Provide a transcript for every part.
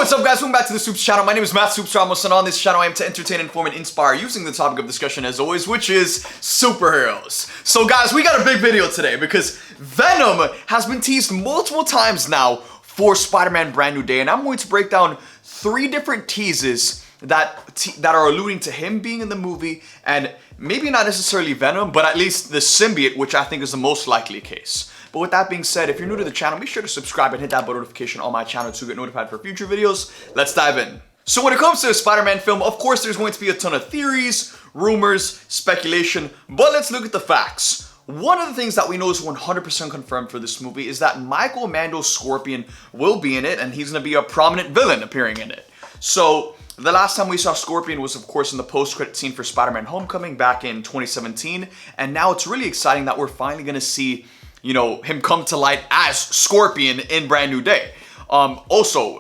What's up, guys? Welcome back to the Supes channel. My name is Matt Supes Ramos, and on this channel I am to entertain, inform, and inspire using the topic of discussion as always, which is superheroes. So guys, we got a big video today because Venom has been teased multiple times now for Spider-Man Brand New Day, and I'm going to break down 3 different teases that are alluding to him being in the movie, and maybe not necessarily Venom, but at least the symbiote, which I think is the most likely case. But with that being said, if you're new to the channel, make sure to subscribe and hit that bell notification on my channel to get notified for future videos. Let's dive in. So when it comes to a Spider-Man film, of course there's going to be a ton of theories, rumors, speculation, but let's look at the facts. One of the things that we know is 100% confirmed for this movie is that Michael Mando's Scorpion will be in it, and he's going to be a prominent villain appearing in it. So the last time we saw Scorpion was, of course, in the post-credit scene for Spider-Man Homecoming back in 2017, and now it's really exciting that we're finally going to see, you know, him come to light as Scorpion in Brand New Day. Also,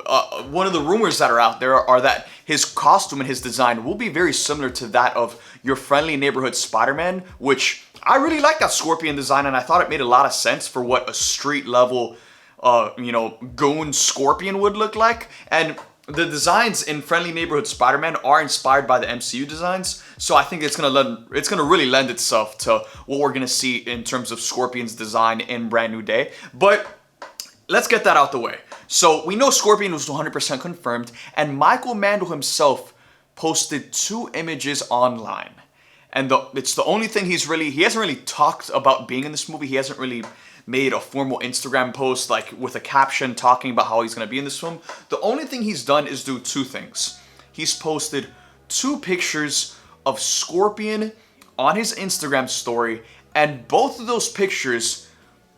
one of the rumors that are out there are that his costume and his design will be very similar to that of your friendly neighborhood Spider-Man, which I really like that Scorpion design, and I thought it made a lot of sense for what a street level, goon Scorpion would look like. And the designs in Friendly Neighborhood Spider-Man are inspired by the MCU designs, so I think it's gonna really lend itself to what we're gonna see in terms of Scorpion's design in Brand New Day. But let's get that out the way. So we know Scorpion was 100% confirmed, and Michael Mando himself posted 2 images online. And it's the only thing he hasn't really talked about being in this movie. He hasn't really made a formal Instagram post like with a caption talking about how he's going to be in this film. The only thing he's done is do 2 things. He's posted 2 pictures of Scorpion on his Instagram story, and both of those pictures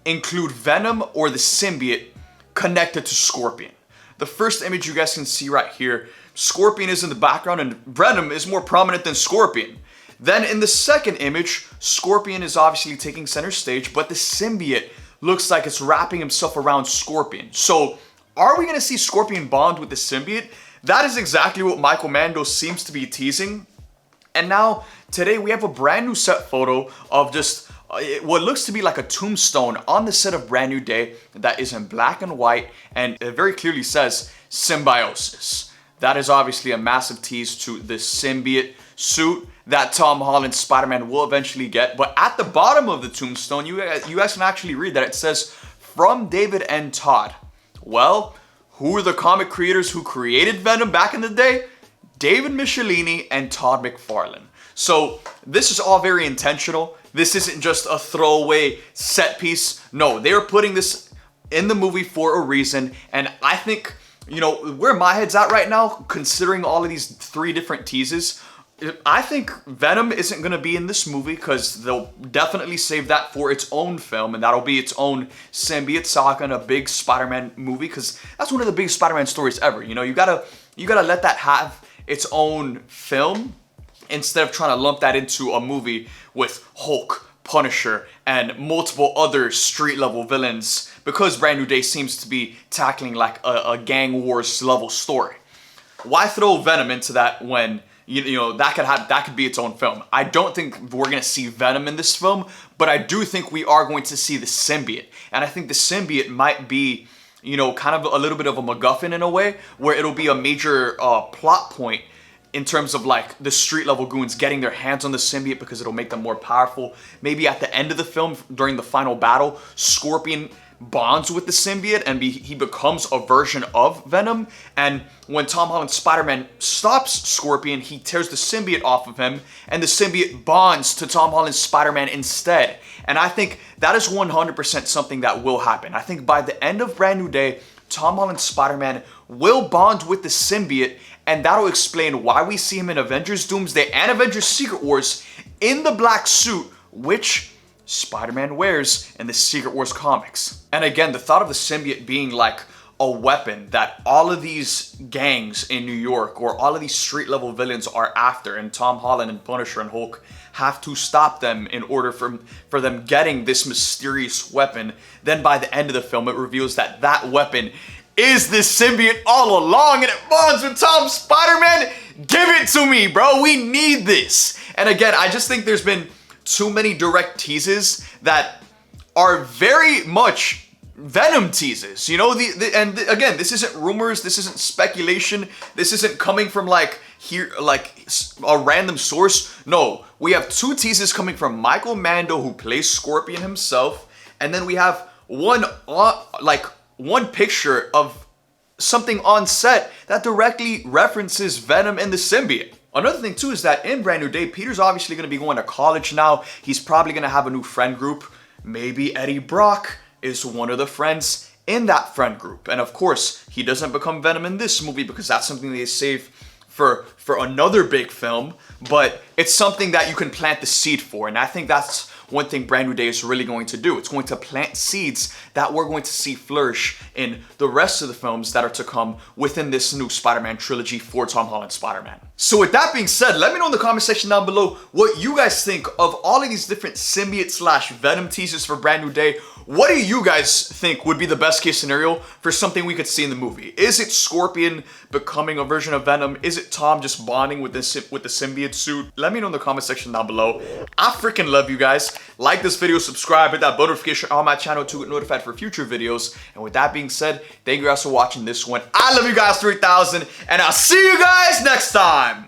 include Venom or the symbiote connected to Scorpion. The first image you guys can see right here, Scorpion is in the background and Venom is more prominent than Scorpion. Then in the second image, Scorpion is obviously taking center stage, but the symbiote looks like it's wrapping himself around Scorpion. So are we going to see Scorpion bond with the symbiote? That is exactly what Michael Mando seems to be teasing. And now today we have a brand new set photo of just what looks to be like a tombstone on the set of Brand New Day that is in black and white, and it very clearly says symbiosis. That is obviously a massive tease to the symbiote suit that Tom Holland's Spider-Man will eventually get. But at the bottom of the tombstone, you guys can actually read that it says, "From David and Todd." Well, who are the comic creators who created Venom back in the day? David Michelini and Todd McFarlane. So this is all very intentional. This isn't just a throwaway set piece. No, they are putting this in the movie for a reason. And I think, you know, where my head's at right now, considering all of these 3 different teases, I think Venom isn't going to be in this movie because they'll definitely save that for its own film, and that'll be its own symbiote saga in a big Spider-Man movie, because that's one of the biggest Spider-Man stories ever. You know, you gotta let that have its own film instead of trying to lump that into a movie with Hulk, Punisher, and multiple other street-level villains, because Brand New Day seems to be tackling like a gang wars level story. Why throw Venom into that when you know that could be its own film? I don't think we're gonna see Venom in this film, but I do think we are going to see the symbiote, and I think the symbiote might be, you know, kind of a little bit of a MacGuffin in a way, where it'll be a major plot point in terms of like the street level goons getting their hands on the symbiote because it'll make them more powerful. Maybe at the end of the film, during the final battle, Scorpion bonds with the symbiote and he becomes a version of Venom. And when Tom Holland's Spider-Man stops Scorpion, he tears the symbiote off of him, and the symbiote bonds to Tom Holland's Spider-Man instead. And I think that is 100% something that will happen. I think by the end of Brand New Day, Tom Holland's Spider-Man will bond with the symbiote, and that'll explain why we see him in Avengers Doomsday and Avengers Secret Wars in the black suit, which Spider-Man wears in the Secret Wars comics. And again, the thought of the symbiote being like a weapon that all of these gangs in New York or all of these street level villains are after, and Tom Holland and Punisher and Hulk have to stop them in order for them getting this mysterious weapon. Then by the end of the film, it reveals that that weapon is this symbiote all along, and it bonds with Tom's Spider-Man. Give it to me, bro. We need this. And again, I just think there's been too many direct teases that are very much Venom teases, you know, again, this isn't rumors, this isn't speculation, this isn't coming from like a random source. No, we have 2 teases coming from Michael Mando, who plays Scorpion himself, and then we have one picture of something on set that directly references Venom and the symbiote. Another thing too is that in Brand New Day, Peter's obviously going to be going to college now. He's probably going to have a new friend group. Maybe Eddie Brock is one of the friends in that friend group. And of course, he doesn't become Venom in this movie because that's something they save for another big film. But it's something that you can plant the seed for. And I think that's one thing Brand New Day is really going to do. It's going to plant seeds that we're going to see flourish in the rest of the films that are to come within this new Spider-Man trilogy for Tom Holland's Spider-Man. So with that being said, let me know in the comment section down below what you guys think of all of these different symbiote / Venom teasers for Brand New Day. What do you guys think would be the best case scenario for something we could see in the movie? Is it Scorpion becoming a version of Venom? Is it Tom just bonding with the symbiote suit? Let me know in the comment section down below. I freaking love you guys. Like this video, subscribe, hit that bell notification on my channel to get notified for future videos. And with that being said, thank you guys for watching this one. I love you guys 3000, and I'll see you guys next time.